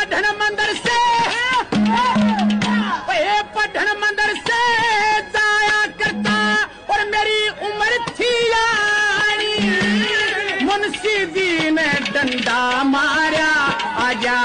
पढ़न मंदिर से, पढ़न मंदिर से जाया करता और मेरी उम्र थी यानी। मुंशी जी ने डंडा मारा, आजा